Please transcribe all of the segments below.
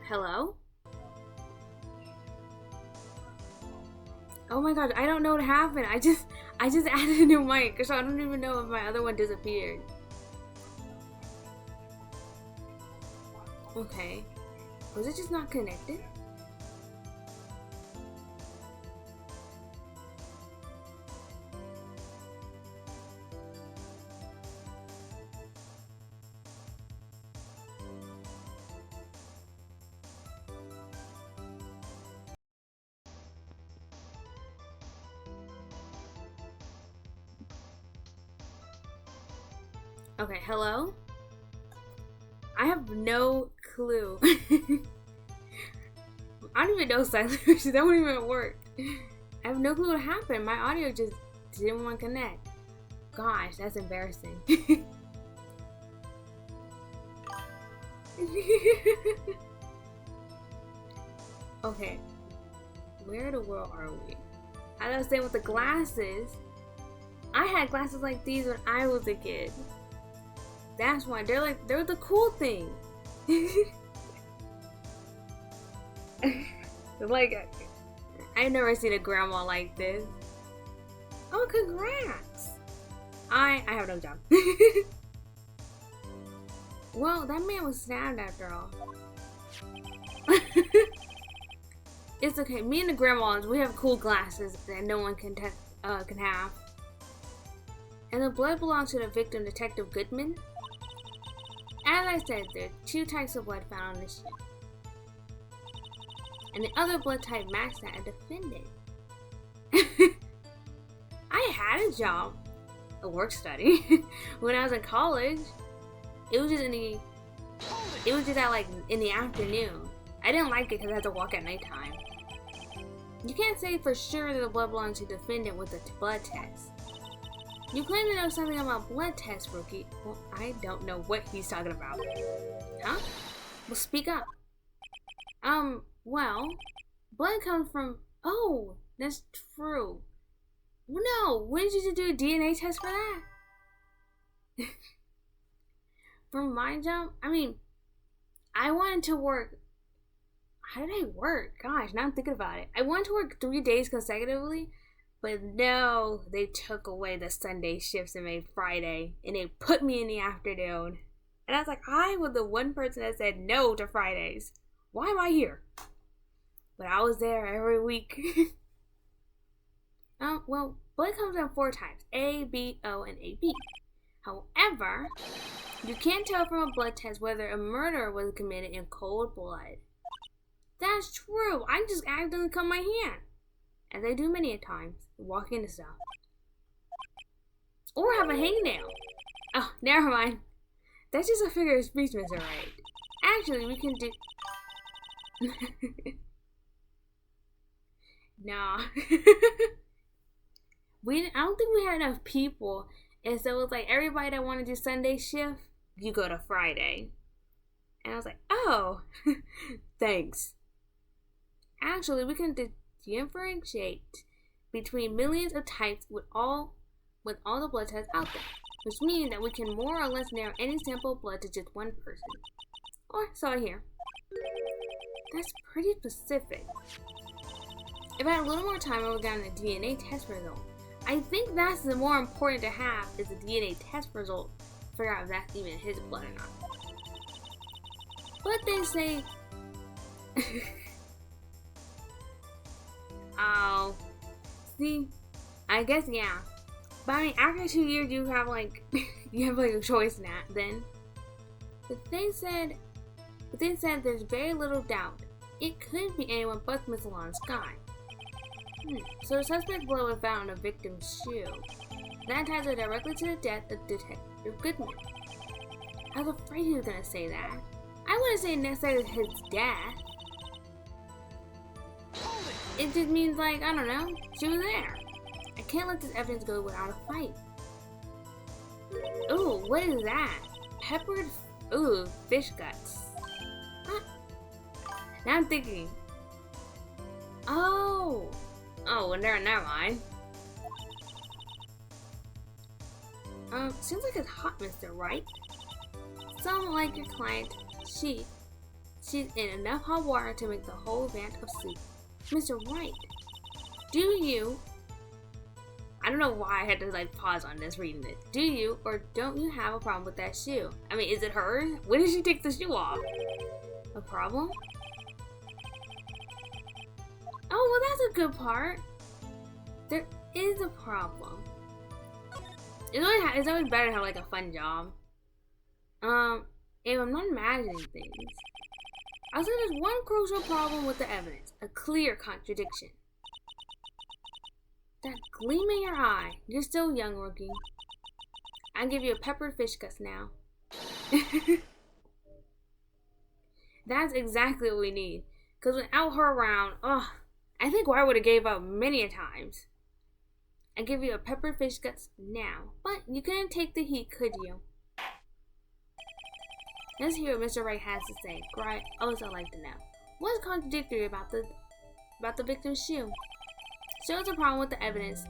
Hello? Oh my god, I don't know what happened. I just added a new mic, so I don't even know if my other one disappeared. Okay. Was it just not connected? Okay, hello? I have no clue. I don't even know sign language. That won't even work. I have no clue what happened. My audio just didn't want to connect. Gosh, that's embarrassing. Okay, where in the world are we? I was saying with the glasses. I had glasses like these when I was a kid. That's why they're the cool thing. Like, I've never seen a grandma like this. Oh, congrats! I have no job. Well, that man was stabbed after all. It's okay. Me and the grandmas, we have cool glasses that no one can have. And the blood belongs to the victim, Detective Goodman. As I said, there are 2 types of blood found on this ship. And the other blood type matched that defendant. I had a job, a work study, when I was in college. It was just at like in the afternoon. I didn't like it because I had to walk at nighttime. You can't say for sure that the blood belongs to the defendant with a blood test. You claim to know something about blood tests, rookie. Well, I don't know what he's talking about. Huh? Well, speak up. Well, blood comes from... Oh, that's true. No, wouldn't you just do a DNA test for that? From my job, I mean, I wanted to work... How did I work? Gosh, now I'm thinking about it. I wanted to work 3 days consecutively, but no, they took away the Sunday shifts and made Friday, and they put me in the afternoon. And I was like, I was the one person that said no to Fridays. Why am I here? But I was there every week. Well, blood comes in 4 types: A, B, O, and AB. However, you can't tell from a blood test whether a murder was committed in cold blood. That's true. I just accidentally cut my hand, as I do many a times, walk into stuff. Or have a hangnail. Oh, never mind. That's just a figure of speech, Mr. Wright. Actually, we can do... Nah. I don't think we had enough people, and so it was like everybody that wanted to do Sunday shift, you go to Friday. And I was like, oh, thanks. Actually, we can differentiate between millions of types with all the blood tests out there, which means that we can more or less narrow any sample of blood to just one person. Or so I hear. That's pretty specific. If I had a little more time, I would have gotten a DNA test result. I think that's the more important to have is the DNA test result. Figure out if that's even his blood or not. But they say... Oh. See? I guess, yeah. But I mean, after 2 years, you have like... you have like a choice now, then. But they said there's very little doubt. It could be anyone but Miss Alana's Sky. So the suspect's blood was found on the victim's shoe. That ties her directly to the death of Detective Goodman. I was afraid he was gonna say that. I wouldn't say necessarily his death. It just means like, I don't know, she was there. I can't let this evidence go without a fight. Ooh, what is that? Peppered, fish guts. Huh? Now I'm thinking. Oh, well, never mind. Seems like it's hot, Mr. Wright. Someone like your client, she's in enough hot water to make the whole vat of soup. Mr. Wright, do you... I don't know why I had to like pause on this reading it. Do you or don't you have a problem with that shoe? I mean, is it hers? When did she take the shoe off? A problem? Oh, well, that's a good part. There is a problem. It's always better to have like a fun job. If I'm not imagining things. I'll say there's one crucial problem with the evidence. A clear contradiction. That gleam in your eye. You're still young, rookie. I'll give you a peppered fish guts now. That's exactly what we need. Because without her around, I think Wright would have gave up many a times. I give you a peppered fish guts now. But you couldn't take the heat, could you? Let's hear what Mr. Wright has to say. Wright, also like to know. What's contradictory about the victim's shoe? Shows a problem with the evidence.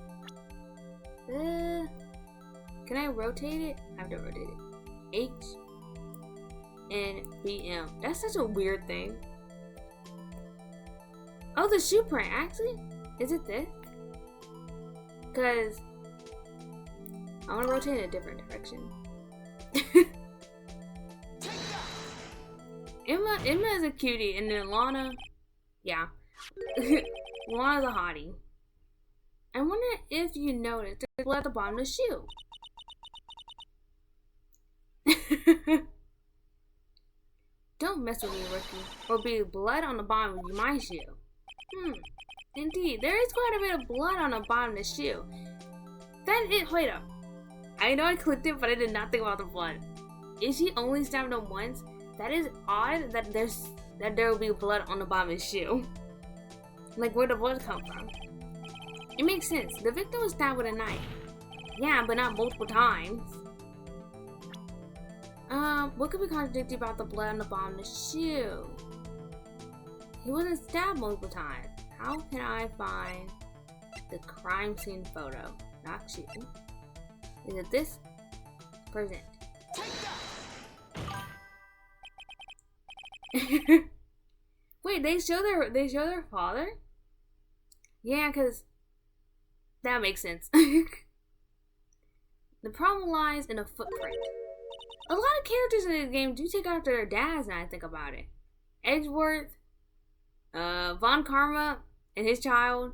Can I rotate it? I have to rotate it. H and BM. That's such a weird thing. Oh, the shoe print, actually? Is it this? Because I want to rotate in a different direction. Emma is a cutie, and then Lana, yeah. Lana's a hottie. I wonder if you noticed there's blood at the bottom of the shoe. Don't mess with me, Ricky, or be blood on the bottom of my shoe. Indeed, there is quite a bit of blood on the bottom of the shoe. Wait up. I know I clicked it, but I did not think about the blood. If she only stabbed him once, that is odd that there will be blood on the bottom of his shoe. Like, where'd the blood come from? It makes sense. The victim was stabbed with a knife. Yeah, but not multiple times. What could be contradictory about the blood on the bottom of the shoe? He wasn't stabbed multiple times. How can I find the crime scene photo? Not shooting. Is it this? Present. Wait, they show their father? Yeah, cause that makes sense. The problem lies in a footprint. A lot of characters in this game do take after their dads now I think about it. Edgeworth, Von Karma, and his child.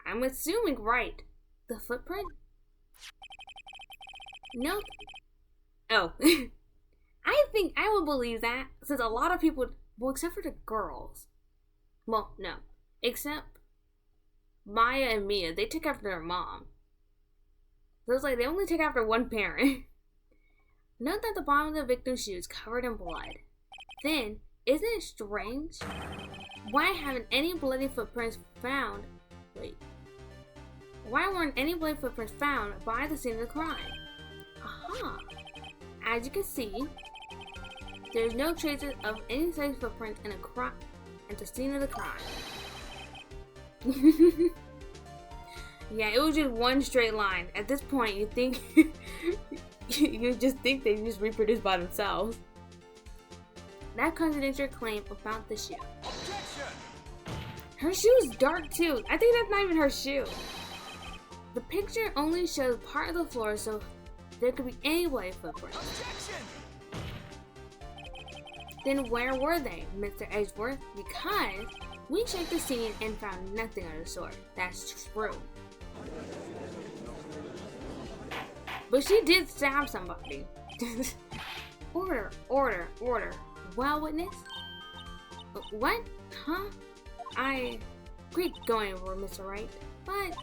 I'm assuming Wright. The footprint? Nope. Oh. I think I would believe that, since a lot of people, well, except for the girls. Well, no. Except Maya and Mia, they took after their mom. So it's like they only take after one parent. Note that the bottom of the victim's shoe is covered in blood. Then, isn't it strange? Why haven't any bloody footprints found? Wait. Why weren't any bloody footprints found by the scene of the crime? Aha! As you can see, there's no traces of any such footprint in at the scene of the crime. Yeah, it was just one straight line. At this point, you think you just think they just reproduced by themselves. That contradicts your claim about the shoe. Objection! Her shoe's dark too. I think that's not even her shoe. The picture only shows part of the floor, so there could be any bloody footprint. Objection! Then where were they, Mr. Edgeworth? Because we checked the scene and found nothing of the sort. That's true. But she did stab somebody. Order, order, order. Well, witness? What? Huh? Great going over, Mr. Wright, but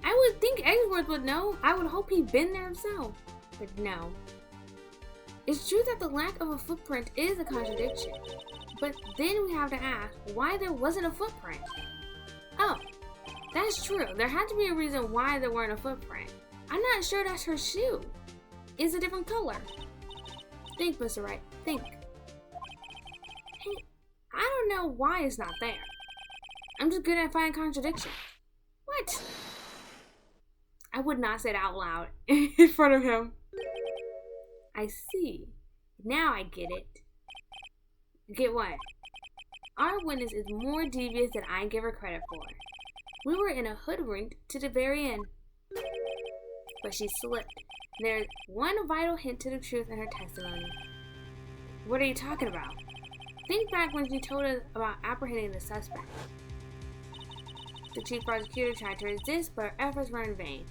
I would think Edgeworth would know. I would hope he'd been there himself. But no. It's true that the lack of a footprint is a contradiction. But then we have to ask why there wasn't a footprint. Oh, that's true. There had to be a reason why there weren't a footprint. I'm not sure that's her shoe. It's a different color. Think, Mr. Wright. Think. Hey, I don't know why it's not there. I'm just good at finding contradictions. What? I would not say it out loud in front of him. I see. Now I get it. Get what? Our witness is more devious than I give her credit for. We were in a hoodwinked to the very end. But she slipped. There's one vital hint to the truth in her testimony. What are you talking about? Think back when she told us about apprehending the suspect. The chief prosecutor tried to resist, but her efforts were in vain.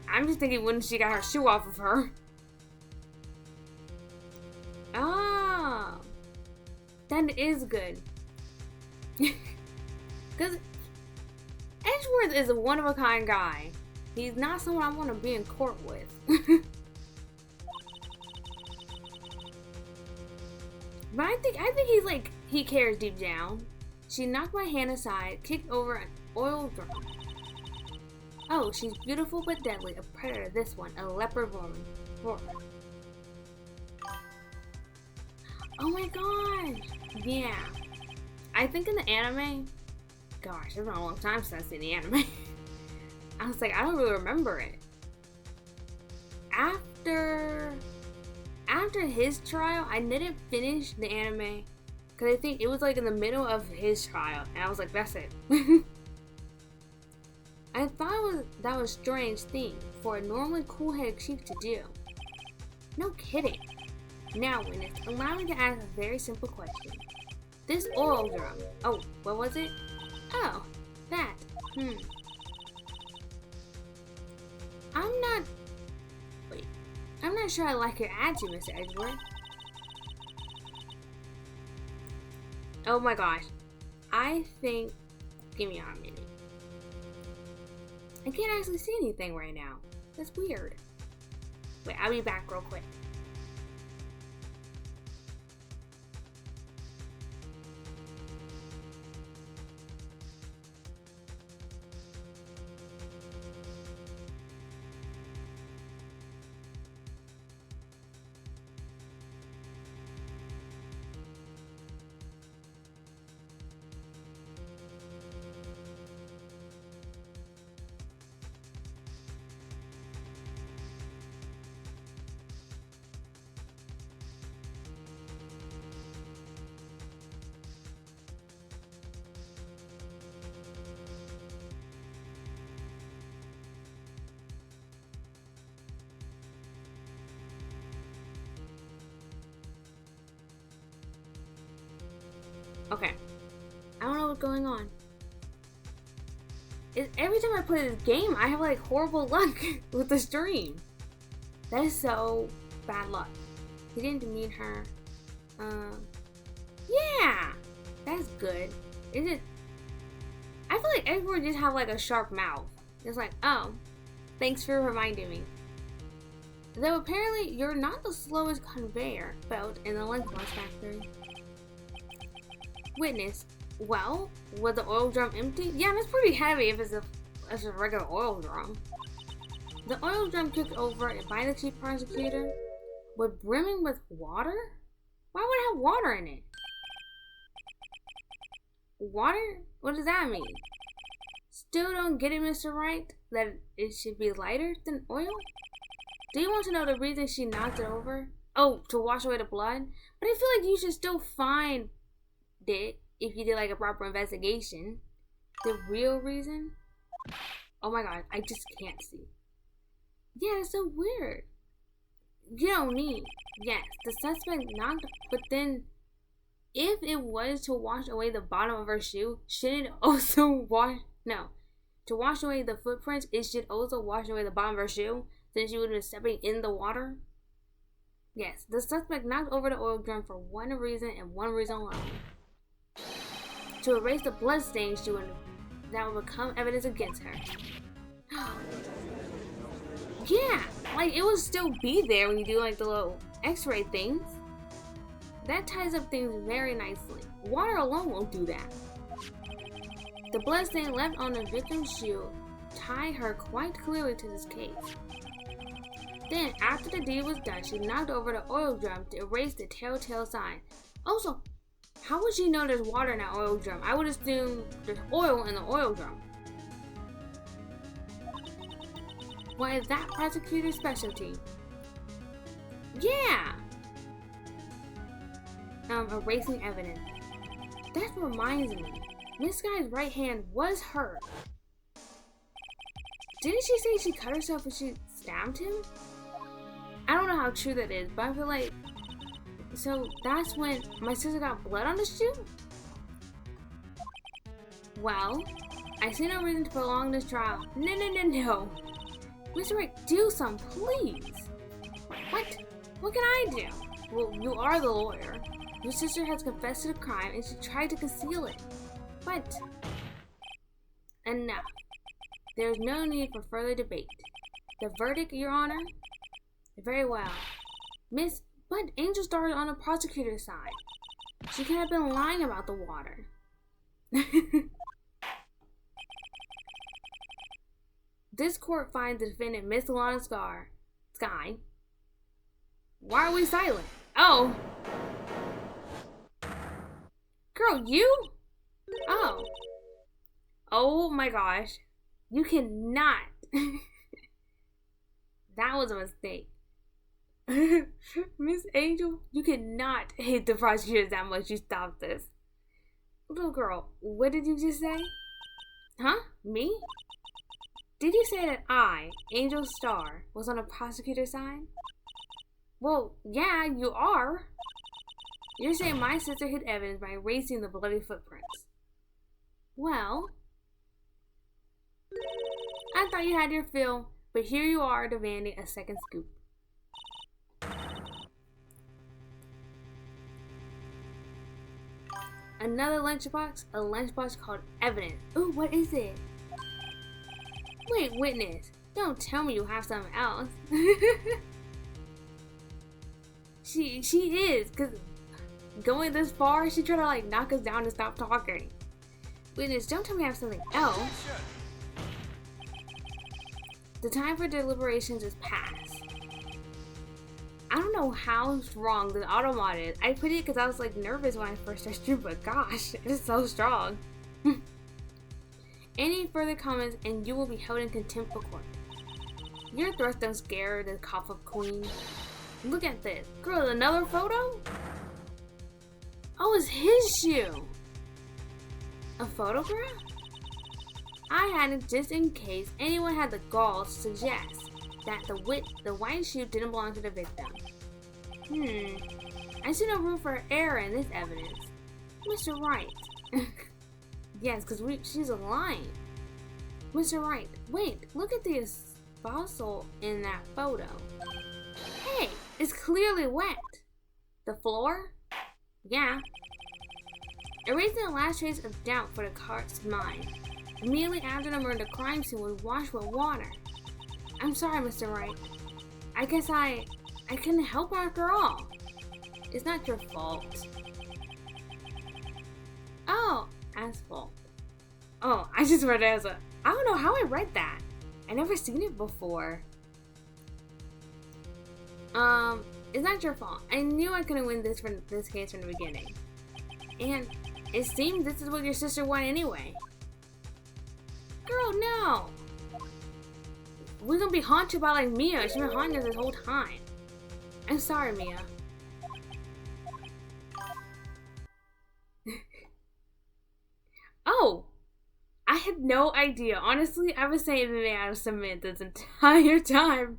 I'm just thinking when she got her shoe off of her. Oh, that is good. Because Edgeworth is a one-of-a-kind guy. He's not someone I want to be in court with. But I think he's like, he cares deep down. She knocked my hand aside, kicked over an oil drum. Oh, she's beautiful but deadly. A predator, this one. A leopard woman. Oh my god! Yeah. I think in the anime... Gosh, it's been a long time since I've seen the anime. I was like, I don't really remember it. After his trial, I didn't finish the anime. Because I think it was like in the middle of his trial. And I was like, that's it. I thought that was a strange thing for a normally cool-headed chief to do. No kidding. Now, witness, allow me to ask a very simple question. This oil drum. Oh, what was it? Oh, that. I'm not sure I like your attitude, Mr. Edgeworth. Oh my gosh. I think... Give me a minute. I can't actually see anything right now. That's weird. Wait, I'll be back real quick. Okay. I don't know what's going on. Every time I play this game, I have like horrible luck with the stream. That is so bad luck. He didn't demean her. Yeah! That's good. Is it? I feel like Edward just have like a sharp mouth. It's like, oh, thanks for reminding me. Though apparently you're not the slowest conveyor belt in the lunchbox factory. Witness. Well, was the oil drum empty? Yeah, that's pretty heavy if it's a regular oil drum. The oil drum kicked over by the chief prosecutor was brimming with water? Why would it have water in it? Water? What does that mean? Still don't get it, Mr. Wright? That it should be lighter than oil? Do you want to know the reason she knocked it over? Oh, to wash away the blood? But I feel like you should still find it if you did like a proper investigation. The real reason? Oh my god, I just can't see. Yeah, it's so weird. You don't need. Yes, the suspect knocked, but then if it was to wash away the bottom of her shoe, shouldn't it also wash? No. To wash away the footprints, it should also wash away the bottom of her shoe, since she would have been stepping in the water. Yes, the suspect knocked over the oil drum for one reason and one reason alone. To erase the blood stains that would become evidence against her. Yeah, like it would still be there when you do like the little x-ray things. That ties up things very nicely. Water alone won't do that. The blood stain left on the victim's shoe tie her quite clearly to this case. Then, after the deed was done, she knocked over the oil drum to erase the telltale sign. Also, how would she know there's water in that oil drum? I would assume there's oil in the oil drum. Why is that prosecutor's specialty? Yeah! Erasing evidence. That reminds me. This guy's right hand was hurt. Didn't she say she cut herself when she stabbed him? I don't know how true that is, but I feel like... So that's when my sister got blood on the shoe? Well, I see no reason to prolong this trial. No. Mr. Wright, do something, please. What? What can I do? Well, you are the lawyer. Your sister has confessed to the crime and she tried to conceal it. But enough. There's no need for further debate. The verdict, Your Honor? Very well. Miss, but Angel started on the prosecutor's side. She could have been lying about the water. This court finds the defendant Miss Lana Sky. Why are we silent? Oh. Girl, you? Oh. Oh my gosh. You cannot. That was a mistake. Miss Angel, you cannot hate the prosecutors that much. You stop this. Little girl, what did you just say? Huh? Me? Did you say that I, Angel Star, was on the prosecutor's side? Well, yeah, you are. You're saying my sister hid evidence by erasing the bloody footprints. Well, I thought you had your fill, but here you are demanding a second scoop. Another lunchbox? A lunchbox called evidence. Ooh, what is it? Wait, witness. Don't tell me you have something else. She is, cause going this far, she tried to like knock us down and stop talking. Witness, don't tell me I have something else. The time for deliberations is past. I don't know how strong the automat is. I put it because I was like nervous when I first started streaming, but gosh, it is so strong. Any further comments and you will be held in contempt for court. Your threats don't scare the cop-up queen. Look at this. Girl, another photo? Oh, it's his shoe. A photograph? I had it just in case anyone had the gall to suggest that the white shoe didn't belong to the victim. I see no room for error in this evidence. Mr. Wright. Yes, because she's lying. Mr. Wright, wait, look at the fossil in that photo. Hey, it's clearly wet. The floor? Yeah. Erasing the last trace of doubt for the cart's mind. Immediately after the murder, the crime scene was washed with water. I'm sorry, Mr. Wright. I guess I couldn't help after all. It's not your fault. Oh, asphalt. Oh, I just read it as a... I don't know how I read that. I never seen it before. It's not your fault. I knew I couldn't win this case from the beginning. And it seems this is what your sister wanted anyway. Girl, no! We're gonna be haunted by like Mia. She's been haunting us this whole time. I'm sorry, Mia. Oh! I had no idea. Honestly, I was saying that I was cement this entire time.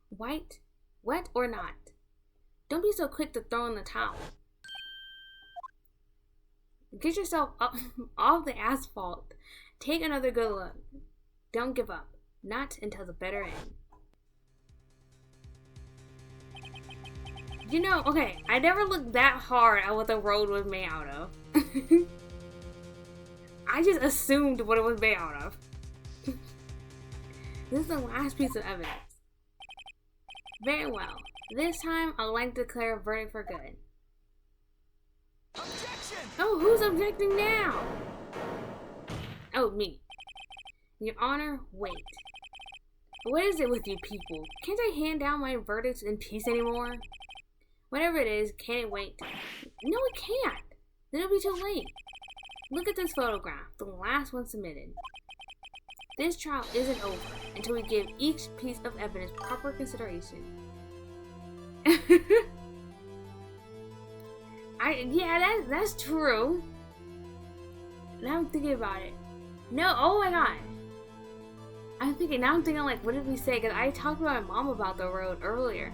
White, wet or not? Don't be so quick to throw in the towel. Get yourself up off the asphalt. Take another good look. Don't give up. Not until the better end. You know, okay, I never looked that hard at what the road was made out of. I just assumed what it was made out of. This is the last piece of evidence. Very well. This time, I'd like to declare a verdict for good. Objection! Oh, who's objecting now? Oh, me. Your Honor, wait. What is it with you people? Can't I hand down my verdicts in peace anymore? Whatever it is, can it wait? No, it can't. Then it'll be too late. Look at this photograph, the last one submitted. This trial isn't over until we give each piece of evidence proper consideration. Yeah, that's true. Now I'm thinking about it. No, oh my god. Now I'm thinking like, what did we say? Because I talked to my mom about the road earlier.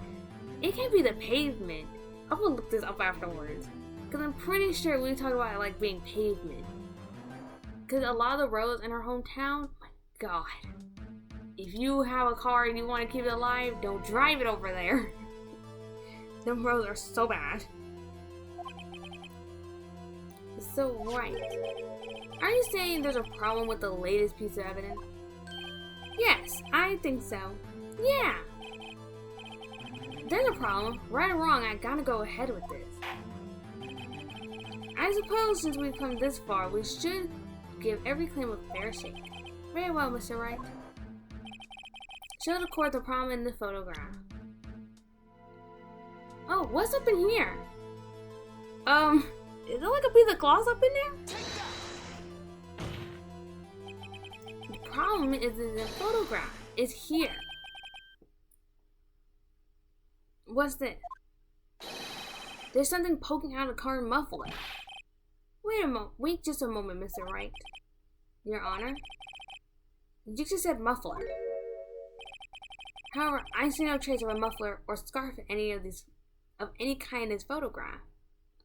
It can't be the pavement. I'm gonna look this up afterwards. Because I'm pretty sure we talked about it like being pavement. Because a lot of the roads in our hometown, my god. If you have a car and you want to keep it alive, don't drive it over there. Them roads are so bad. So, right. Are you saying there's a problem with the latest piece of evidence? Yes, I think so. Yeah. There's a problem. Right or wrong, I gotta go ahead with this. I suppose since we've come this far, we should give every claim a fair shake. Very well, Mr. Wright. Show the court the problem in the photograph. Oh, what's up in here? Is there like a piece of glass up in there? The problem is in the photograph. It's here. What's this? There's something poking out of the car muffler. Wait just a moment, Mr. Wright. Your Honor? You just said muffler. However, I see no trace of a muffler or scarf in any kind in this photograph.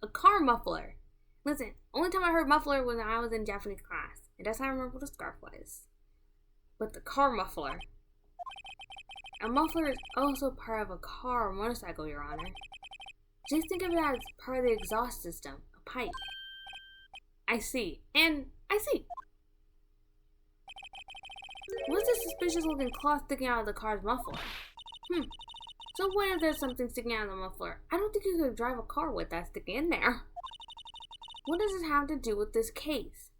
A car muffler. Listen, only time I heard muffler was when I was in Japanese class, and that's how I remember what a scarf was. But the car muffler. A muffler is also part of a car or motorcycle, Your Honor. Just think of it as part of the exhaust system, a pipe. I see. And I see. What's this suspicious looking cloth sticking out of the car's muffler? So what if there's something sticking out of the muffler? I don't think you could drive a car with that sticking in there. What does this have to do with this case?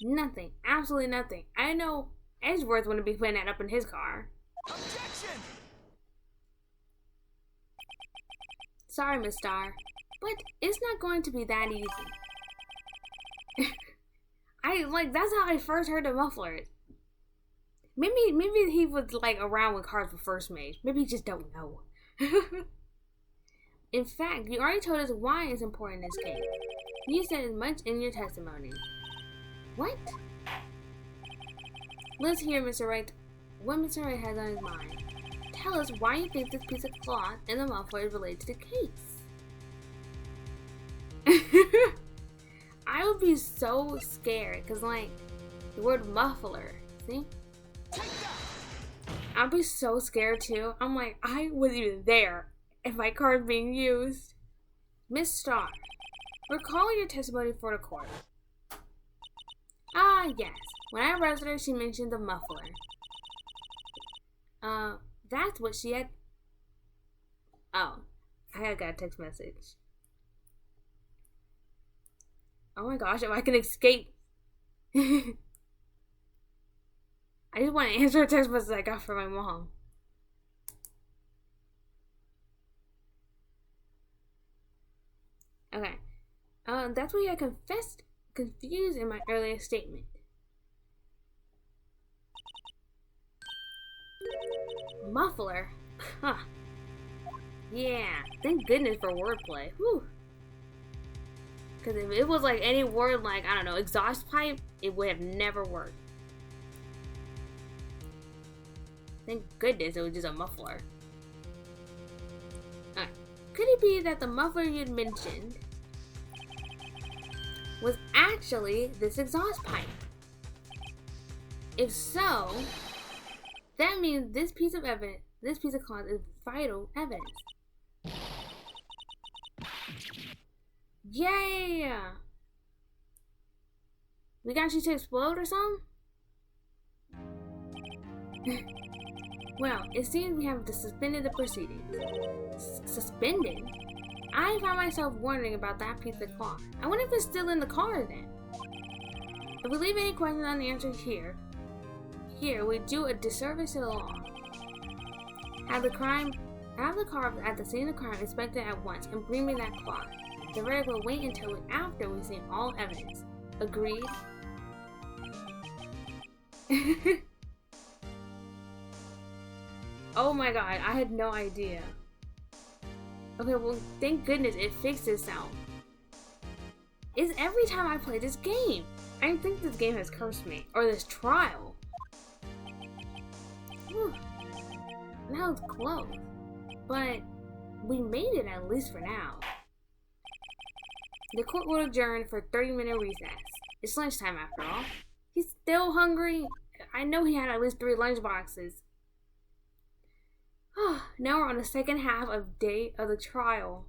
Nothing. Absolutely nothing. I know Edgeworth wouldn't be putting that up in his car. Objection! Sorry, Miss Starr, but it's not going to be that easy. That's how I first heard of mufflers. Maybe he was like around when cars were first made. Maybe he just don't know. In fact, you already told us why it's important in this case. You said as much in your testimony. What? Let's hear, Mr. Wright, what Mr. Wright has on his mind. Tell us why you think this piece of cloth in the muffler is related to the case. I would be so scared, because, like, the word muffler, see? I'd be so scared, too. I'm like, I wasn't even there if my card's being used. Miss Starr, recall your testimony for the court. Ah, yes. When I arrested her, she mentioned the muffler. That's what she had... Oh, I got a text message. Oh my gosh, if I can escape. I just want to answer a text message I got from my mom. Okay. That's what I confused in my earlier statement. Muffler? Huh. Yeah, thank goodness for wordplay. Whew. Because if it was like any word like, I don't know, exhaust pipe, it would have never worked. Thank goodness it was just a muffler. Alright. Could it be that the muffler you'd mentioned was actually this exhaust pipe? If so, that means this piece of evidence, this piece of cloth is vital evidence. Yeah! We got you to explode or something? Well, it seems we have suspended the proceedings. Suspended? I found myself wondering about that piece of cloth. I wonder if it's still in the car then. If we leave any questions unanswered here, we do a disservice to the law. Have the car at the scene of the crime inspected at once and bring me that cloth. The verdict will wait until after we've seen all evidence. Agreed? Oh my god, I had no idea. Okay, well, thank goodness it fixed itself. It's every time I play this game. I think this game has cursed me. Or this trial. Whew. That was close. But we made it at least for now. The court will adjourn for a 30-minute recess. It's lunchtime after all. He's still hungry. I know he had at least 3 lunch boxes. Now we're on the second half of day of the trial.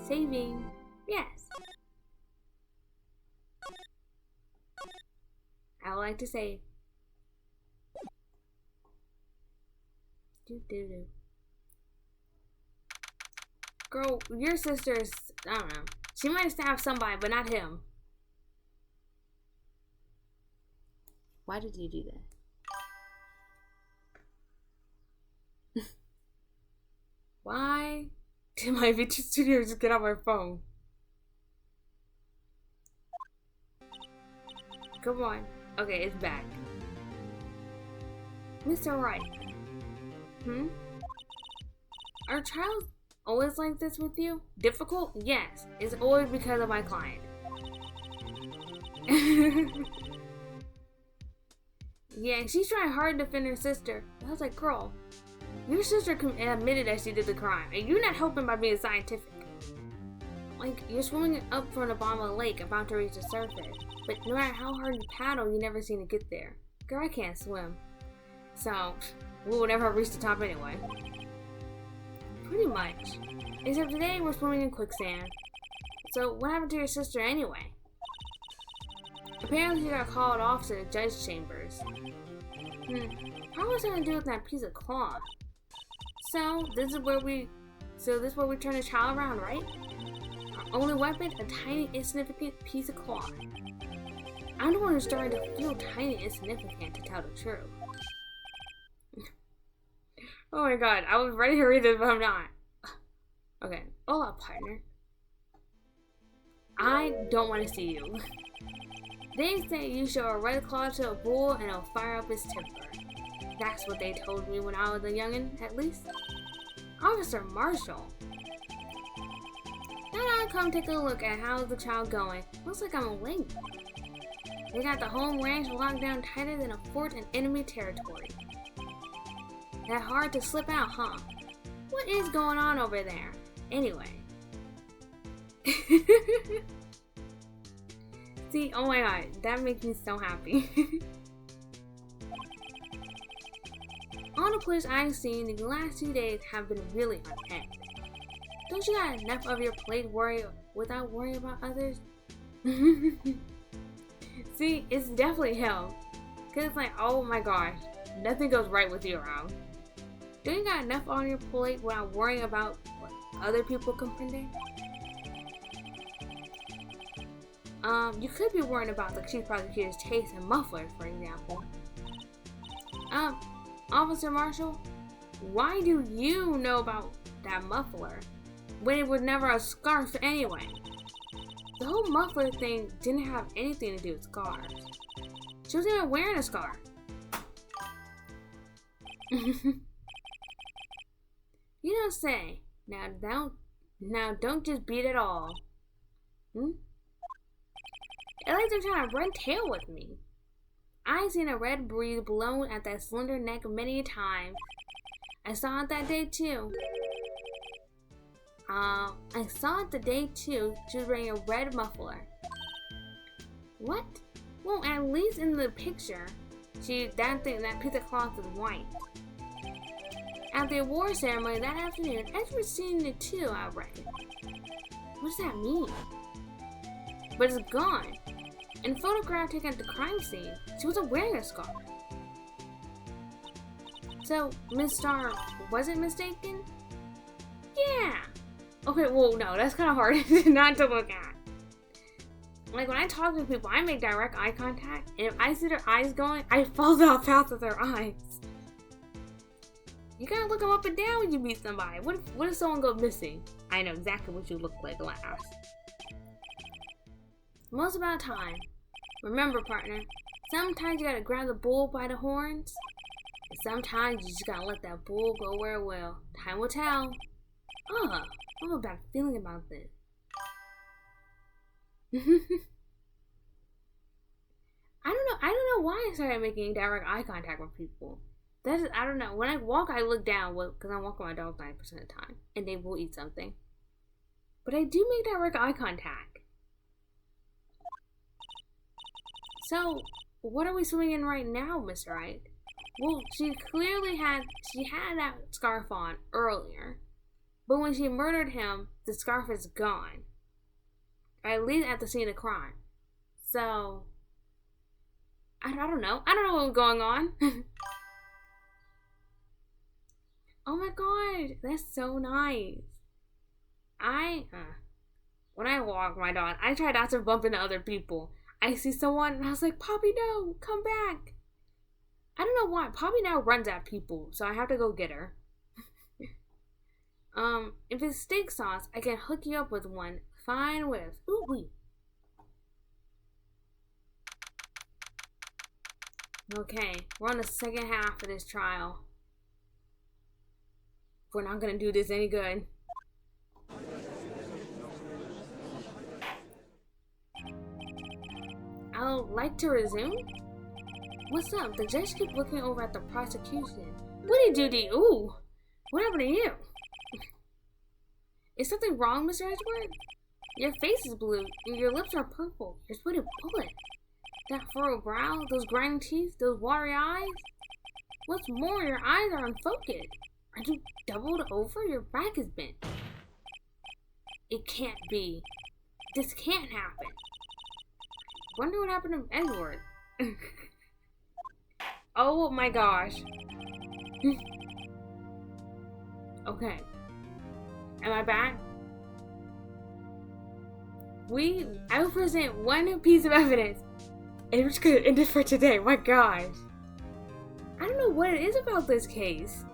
Saving. Yes. I would like to save. Do. Girl, your sister is, I don't know. She might have stabbed somebody, but not him. Why did you do that? Why did my VTuber studio just get on my phone? Come on. Okay, it's back. Mr. Wright. Are trials always like this with you? Difficult? Yes. It's always because of my client. Yeah, she's trying hard to defend her sister. I was like, girl, your sister admitted that she did the crime, and you're not helping by being scientific. Like, you're swimming up from the bottom of the lake, about to reach the surface. But no matter how hard you paddle, you never seem to get there. Girl, I can't swim. So, we will never reach the top anyway. Pretty much. Except today, we're swimming in quicksand. So, what happened to your sister anyway? Apparently, she got called off to the judge chambers. How was that to do with that piece of cloth? So, this is where we turn the child around, right? Our only weapon, a tiny, insignificant piece of cloth. I'm the one who's starting to feel tiny and insignificant, to tell the truth. Oh my god, I was ready to read this, but I'm not. Okay, hola, partner. I don't want to see you. They say you show a red claw to a bull and it'll fire up his temper. That's what they told me when I was a youngin', at least. Officer Marshall. Then I come take a look at how's the child going. Looks like I'm late. They got the home ranch locked down tighter than a fort in enemy territory. That hard to slip out, huh? What is going on over there? Anyway. See, oh my god, that makes me so happy. All the players I've seen the last 2 days have been really on edge. Don't you got enough of your plate without worrying about others? See, it's definitely hell. Cause it's like, oh my gosh, nothing goes right with you around. Don't you got enough on your plate without worrying about what other people comprende? You could be worrying about the chief prosecutor's taste in mufflers, for example. Officer Marshall, why do you know about that muffler when it was never a scarf anyway? The whole muffler thing didn't have anything to do with scarves. She wasn't even wearing a scarf. You don't say. Now don't just beat it all. It's like they're trying to run tail with me. I've seen a red breeze blown at that slender neck many times. I saw it that day too. I saw it the day too. She was wearing a red muffler. What? Well, at least in the picture, that piece of cloth is white. At the award ceremony that afternoon, experts seen it too, I reckon. What does that mean? But it's gone. In a photograph taken at the crime scene, she wasn't wearing a scarf. So, Miss Star wasn't mistaken? Yeah. Okay, well, no, that's kind of hard not to look at. Like, when I talk to people, I make direct eye contact, and if I see their eyes going, I fall down fast with their eyes. You gotta look them up and down when you meet somebody. What if someone goes missing? I know exactly what you look like last. Most about time. Remember, partner, sometimes you gotta grab the bull by the horns, and sometimes you just gotta let that bull go where it will. Time will tell. I have a bad feeling about this. I don't know why I started making direct eye contact with people. I don't know. When I walk, I look down because I'm walking my dog 90% of the time, and they will eat something. But I do make direct eye contact. So, what are we swimming in right now, Miss Wright? Well, she had that scarf on earlier, but when she murdered him, the scarf is gone. Or at least at the scene of crime. So, I don't know. I don't know what was going on. Oh my god, that's so nice. When I walk my dog, I try not to bump into other people. I see someone and I was like, Poppy, no, come back. I don't know why. Poppy now runs at people, so I have to go get her. If it's steak sauce, I can hook you up with one. Fine with. Ooh, wait. Okay, we're on the second half of this trial. We're not gonna do this any good. I'll like to resume? What's up? The judge keeps looking over at the prosecution. What did you do? Ooh, what happened to you? Is something wrong, Mr. Edgeworth? Your face is blue, and your lips are purple. You're sweating bullets. That furrowed brow, those grinding teeth, those watery eyes. What's more, your eyes are unfocused. Are you doubled over? Your back is bent. It can't be. This can't happen. Wonder what happened to Edward. Oh my gosh. Okay. Am I back? I will present one piece of evidence. And it's gonna end it for today. My gosh. I don't know what it is about this case.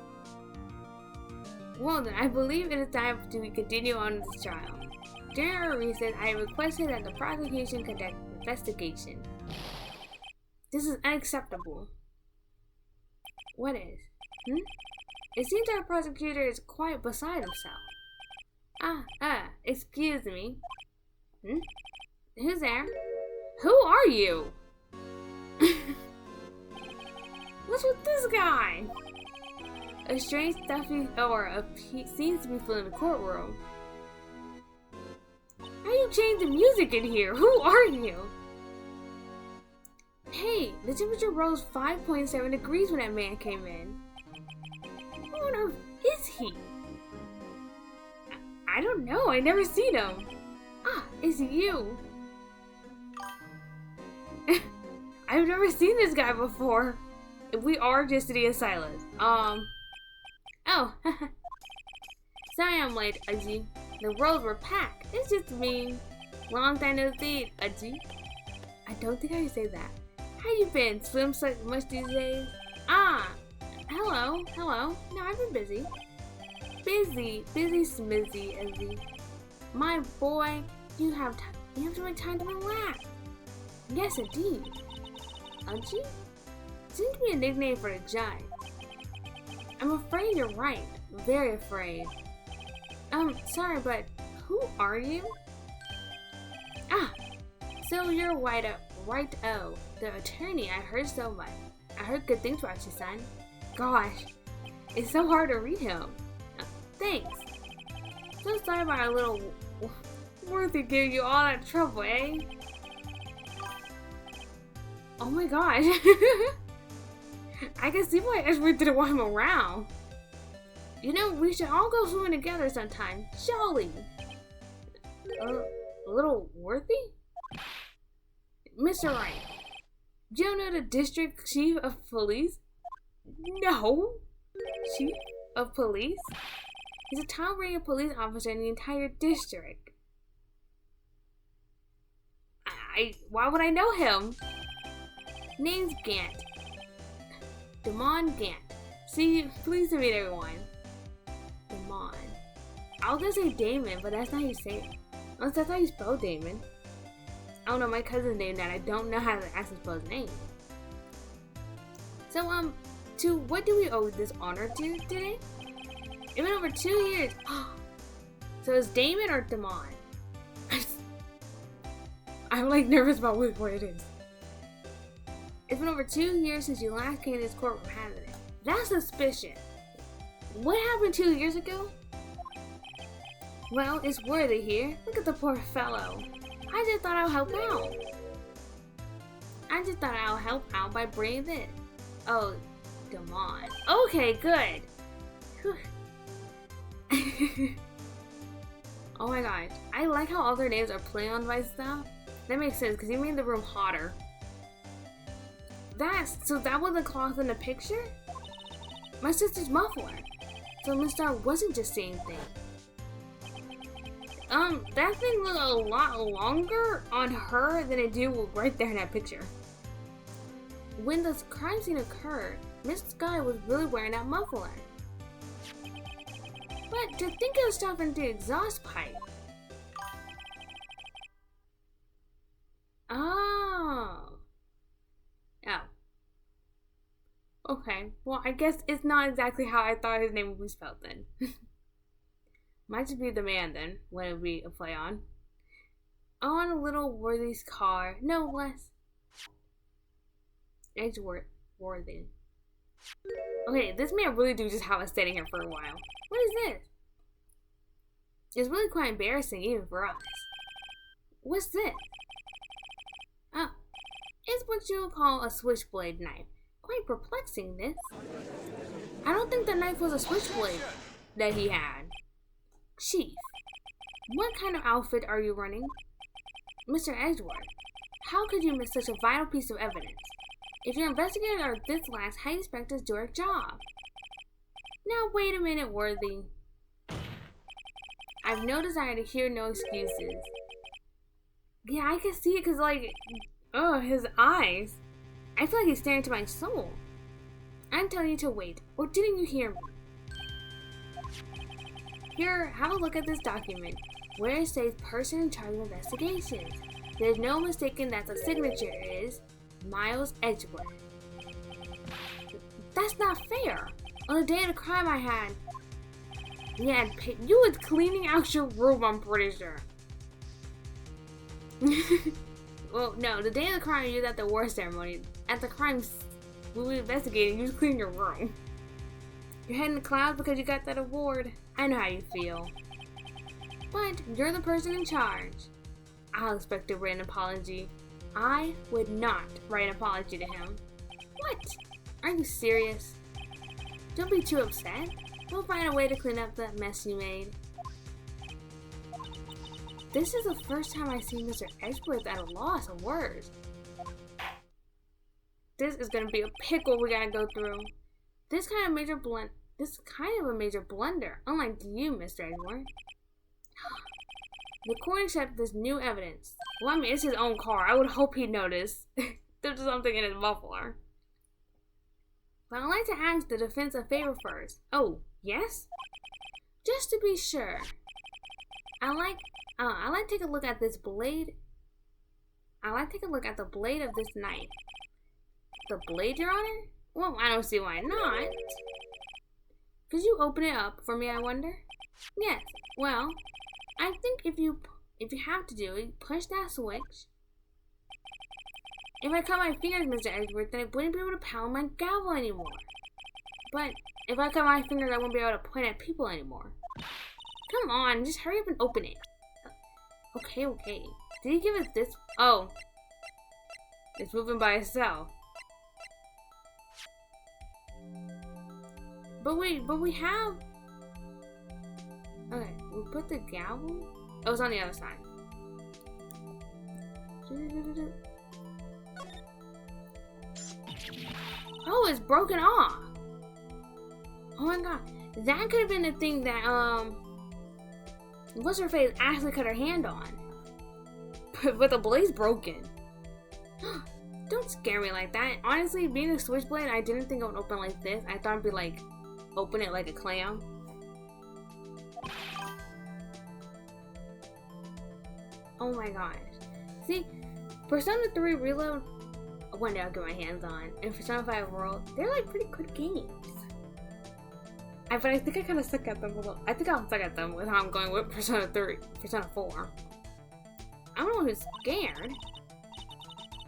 Well then, I believe it is time to continue on this trial. During our recess, I requested that the prosecution conduct an investigation. This is unacceptable. What is? It seems our prosecutor is quite beside himself. Excuse me. Who's there? Who are you? What's with this guy? A strange stuffy aura seems to be filling the courtroom. How you change the music in here? Who are you? Hey, the temperature rose 5.7 degrees when that man came in. Who on earth is he? I don't know, I never seen him. It's you. I've never seen this guy before. We are just sitting in silence. Oh. Sorry I'm late, Aji. The roads were packed. It's just me. Long time no see, Aji. I don't think I can say that. How you been? Swim so much these days? Hello. No, I've been busy. Busy smizzy, Aji. My boy, you have to make time to relax. Yes, indeed. Aji? Seems to be a nickname for a giant. I'm afraid you're right. Very afraid. Sorry, but who are you? So you're Wright, the attorney. I heard so much. I heard good things about you, son. Gosh, it's so hard to read him. Thanks. So sorry about our little Worthy giving you all that trouble, eh? Oh my gosh. I can see why Edward didn't want him around. You know, we should all go swimming together sometime. Surely. Little Worthy? Mr. Wright, do you know the district chief of police? No. Chief of police? He's a top-rated police officer in the entire district. Why would I know him? Name's Gant. Damon Gant. See, pleased to meet everyone. Damon. I was gonna say Damon, but that's not how you say it. Unless that's how you spell Damon. I don't know, my cousin's named that. I don't know how to actually spell his name. So, to what do we owe this honor to today? It's been over 2 years. So it's Damon or Damon? I'm like nervous about what it is. It's been over 2 years since you last came to this courtroom, hasn't it? That's suspicious. What happened 2 years ago? Well, it's Worthy here. Look at the poor fellow. I just thought I'll help out. By bringing this. Oh, come on. Okay, good. Oh my gosh. I like how all their names are play on my stuff. That makes sense because you made the room hotter. So that was the cloth in the picture? My sister's muffler. So Miss Star wasn't just seeing things. That thing looked a lot longer on her than it did right there in that picture. When the crime scene occurred, Miss Sky was really wearing that muffler. But to think it was stopping the exhaust pipe. Oh. Oh. Okay, well, I guess it's not exactly how I thought his name would be spelled then. Might just be the man then, when it would be a play on. On a little Worthy's car, no less. Worthy. Okay, this man really do just have us sitting here for a while. What is this? It's really quite embarrassing even for us. What's this? Oh, it's what you would call a switchblade knife. Quite perplexing, this. I don't think the knife was a switchblade that he had. Chief, what kind of outfit are you running? Mr. Edgeworth, how could you miss such a vital piece of evidence? If your investigators are this lax, how do you expect us to do our job? Now wait a minute, Worthy. I've no desire to hear no excuses. Yeah, I can see it because, like, oh, his eyes. I feel like he's staring into my soul. I'm telling you to wait, or didn't you hear me? Here, have a look at this document, where it says person in charge of investigations. There's no mistaking that the signature is Miles Edgeworth. That's not fair. On the day of the crime you was cleaning out your room, I'm pretty sure. Well, no, the day of the crime you was at the war ceremony. At the crime we were investigating, you was cleaning your room. You're heading to clouds because you got that award. I know how you feel. But you're the person in charge. I'll expect a written apology. I would not write an apology to him. What? Are you serious? Don't be too upset. We'll find a way to clean up the mess you made. This is the first time I've seen Mr. Edgeworth at a loss of words. This is gonna be a pickle we gotta go through. This is kind of a major blunder, unlike you, Mr. Edgeworth. The court accepts this new evidence. Well, I mean, it's his own car. I would hope he'd notice there's something in his muffler. But I'd like to ask the defense a favor first. Oh, yes? Just to be sure. I'd like to take a look at this blade. I'd like to take a look at the blade of this knife. The blade, Your Honor? Well, I don't see why not. Could you open it up for me, I wonder? Yes. Well, I think if you have to do it, push that switch. If I cut my fingers, Mr. Edgeworth, then I wouldn't be able to pound my gavel anymore. But if I cut my fingers, I wouldn't be able to point at people anymore. Come on, just hurry up and open it. Okay. Did he give us this? Oh. It's moving by itself. But we have... Okay, we put the gavel... Oh, it's on the other side. Oh, it's broken off. Oh my god. That could have been the thing that, what's her face actually cut her hand on. But the blade's broken. Don't scare me like that. Honestly, being a switchblade, I didn't think it would open like this. I thought it'd be like, open it like a clam. Oh my gosh. See, Persona 3 Reload, one day I'll get my hands on, and Persona 5 World, they're like pretty good games. But I think I kind of suck at them a little. I think I'll suck at them with how I'm going with Persona 4. I don't know who's scared.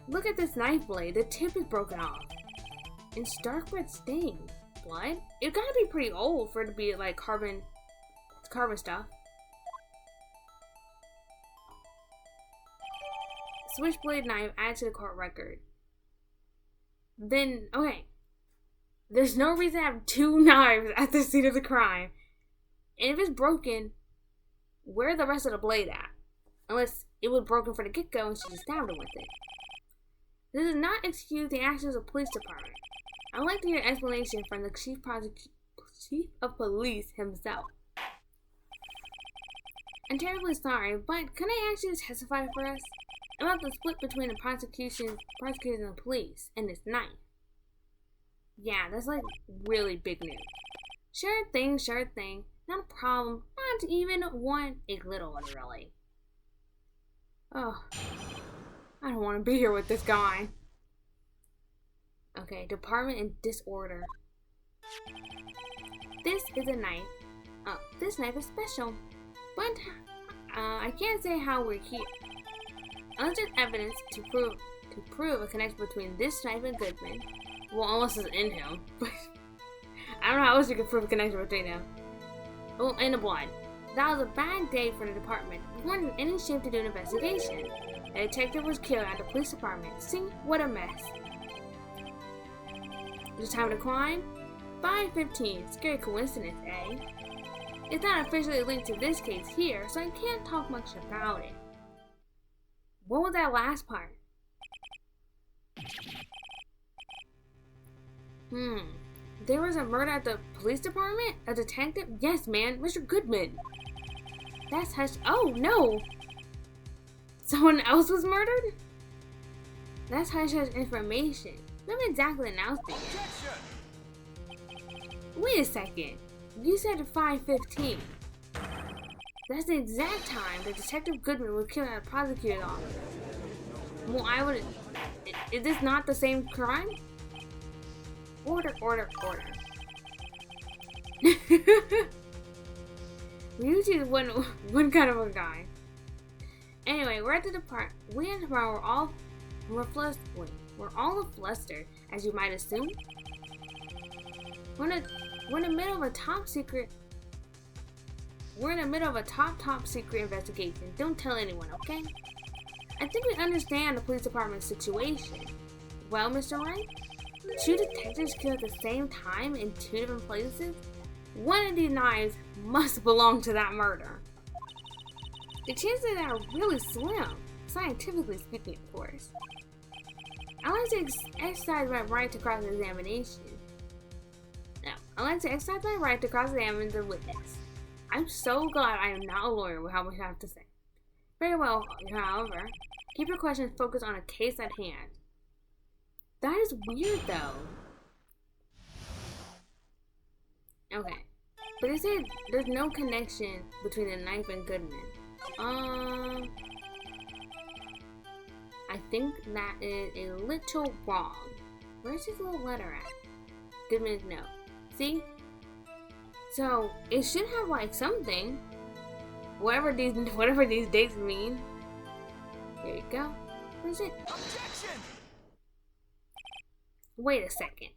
Look at this knife blade. The tip is broken off. And stark red stain. Blood? It gotta be pretty old for it to be like carbon stuff. Switchblade knife added to the court record. Then, okay. There's no reason to have two knives at the scene of the crime. And if it's broken, where's the rest of the blade at? Unless it was broken for the get-go and she just stabbed him with it. This does not excuse the actions of the police department. I'd like to hear an explanation from the chief of police himself. I'm terribly sorry, but can I actually testify for us about the split between the prosecutors and the police and this knife? Yeah, that's like really big news. Sure thing, not a problem, not even one, a little one really. Oh, I don't want to be here with this guy. Okay, department in disorder. This is a knife. This knife is special, but I can't say how we're here. Unless there's evidence to prove a connection between this knife and Goodman. Well, unless it's in him, but I don't know how else you can prove a connection between them. Oh, and the blood. That was a bad day for the department. We weren't in any shape to do an investigation. A detective was killed at the police department. See, what a mess. The time of the crime? 5:15. Scary coincidence, eh? It's not officially linked to this case here, so I can't talk much about it. What was that last part? There was a murder at the police department? A detective? Yes, man. Mr. Goodman. That's hush. Oh, no. Someone else was murdered? That's hush information. Let me exactly announce it. Wait a second. You said 5:15. That's the exact time that Detective Goodman was killed at a prosecutor's office. Well, I would... Is this not the same crime? Order. You choose one kind of a guy. Anyway, we're at the department. We're all flustered, as you might assume. We're in the middle of a top secret. We're in the middle of a top secret investigation. Don't tell anyone, okay? I think we understand the police department's situation. Well, Mr. Wright? 2 detectives killed at the same time in 2 different places? One of these knives must belong to that murder. The chances of that are really slim, scientifically speaking, of course. I like to exercise my right to cross-examination. No, I like to exercise my right to cross-examine the witness. I'm so glad I am not a lawyer with how much I have to say. Very well, however, keep your questions focused on a case at hand. That is weird, though. Okay. But they said there's no connection between the knife and Goodman. I think that is a little wrong. Where's his little letter at? Goodman's note. See? So, it should have, like, something. Whatever these dates mean. There you go. What is it? Objection! Wait a second.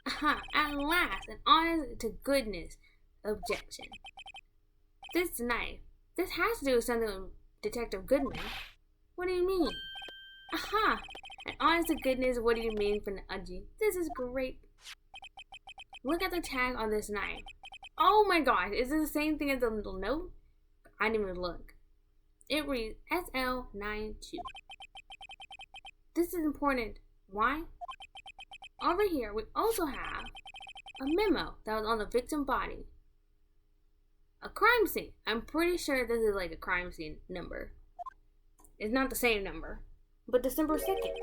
Aha, at last, an honest to goodness objection. This knife. This has to do with something with Detective Goodman. What do you mean? Aha! An honest to goodness, what do you mean from the Udgy? This is great. Look at the tag on this knife. Oh my gosh, is it the same thing as the little note? I didn't even look. It reads SL92. This is important. Why? Over here, we also have a memo that was on the victim's body. A crime scene. I'm pretty sure this is like a crime scene number. It's not the same number, but December 2nd.